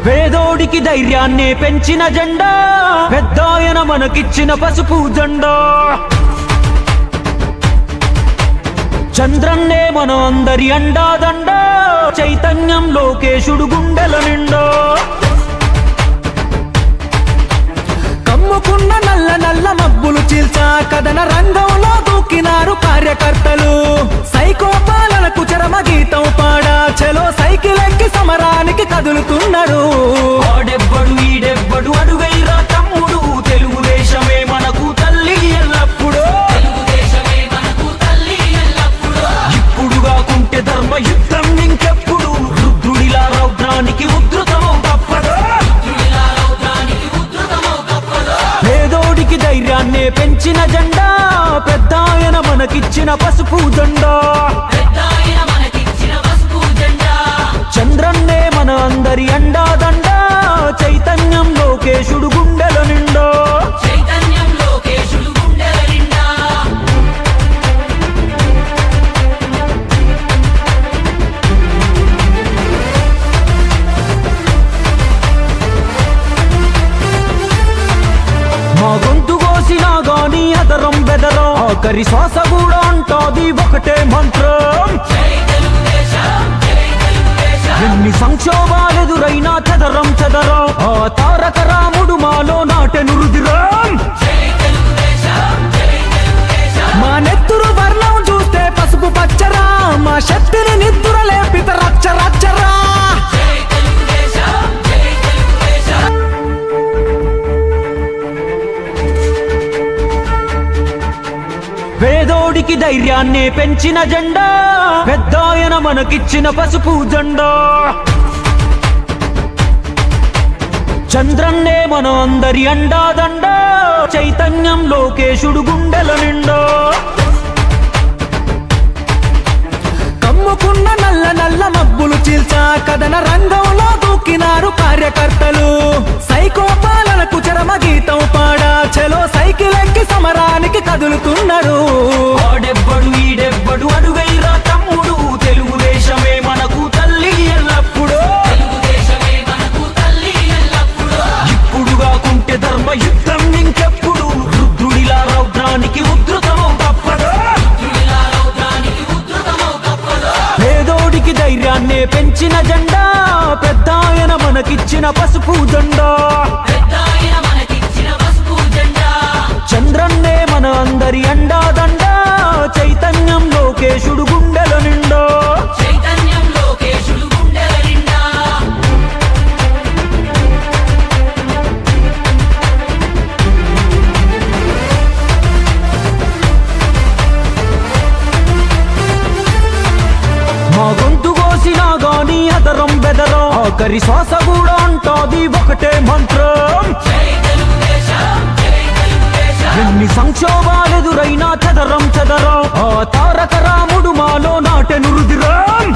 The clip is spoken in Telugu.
పేదోడికి ధైర్యాన్ని పెంచిన జెండా, పెద్దాయన మనకిచ్చిన పసుపు జెండా. చంద్రన్నే మన అందరి అండాదండ, చైతన్యం లోకేశుడు గుండెల నిండా. కమ్ముకున్న నల్ల నల్ల మబ్బులు చీల్చా కథన రంగంలో దూకినారు కార్యకర్తలు. సైకో పాలనకు చరమ గీతం పాడా చలో సైకిల్ ఎక్కి సమరానికి కదులుతున్నారు. ఆడెవ్వడు ఈడెవ్వడు అడుగైరా తమ్ముడు, తెలుగుదేశమే మనకు తల్లి ఎల్లప్పుడు. ఇప్పుడు కాకుంటే ధర్మ యుద్ధం ఇంకెప్పుడు, రుద్రుడిలా రౌద్రానికి ఉద్ధృతమవు తప్పదు. పేదోడికి ధైర్యాన్నే పెంచిన జెండా, పెద్దాయన మనకిచ్చిన పసుపు జెండా. చంద్రన్నే మన అందరి అండాదండ, చైతన్యం లోకేశుడు గుండెల నిండా. మా గొంతు కోసినా గాని అదరం బెదరం, ఆఖరి శ్వాస కూడా అంటాది ఒకటే మంత్రం. ఎన్ని సంక్షోభాలెదురైనా చదరం చదరం, ఆ తారక రాముడు మాలో నాటెను రుదిరం. మా నెత్తురు వర్ణం చూస్తే పసుపు పచ్చరా, మా శక్తిని నిద్ర లేపిత రచ్చ రచ్చరా. పేదోడికి ధైర్యాన్నే పెంచిన జెండా, పెద్దాయన మనకిచ్చిన పసుపు జెండా. చంద్రన్నే మన అందరి అండాదండ, చైతన్యం లోకేశుడు గుండెల నిండా. కమ్ముకున్న నల్ల నల్ల మబ్బులు చీల్చా కథన రంగంలో దూకినారు కార్యకర్తలు. సైకో పాలనకు చరమ గీతం పాడా చలో సైకిల్ ఎక్కి సమరానికి కదులుతున్నారు. ఆడెవ్వడు ఈడెవ్వడు అడుగైరా తమ్ముడు, తెలుగుదేశమే మనకు తల్లి ఎల్లప్పుడు. ఇప్పుడు కాకుంటే ధర్మ యుద్ధం ఇంకెప్పుడు, రుద్రుడిలా రౌద్రానికి ఉద్ధృతమవు తప్పదు. పేదోడికి ధైర్యాన్నే పెంచిన జెండా, పెద్దాయన మనకిచ్చిన పసుపు జెండా. చంద్రన్నే మన అందరి అండాదండ, చైతన్యం లోకేశుడు గుండెల నిండా. మా గొంతు కోసినా గాని అదరం బెదరం, ఆఖరి శ్వాస కూడా అంటాది ఒకటే మంత్రం. ఎన్ని సంక్షోభాలెదురైనా చదరం చదరం, ఆ తారక రాముడు మాలో నాటెను రుదిరం.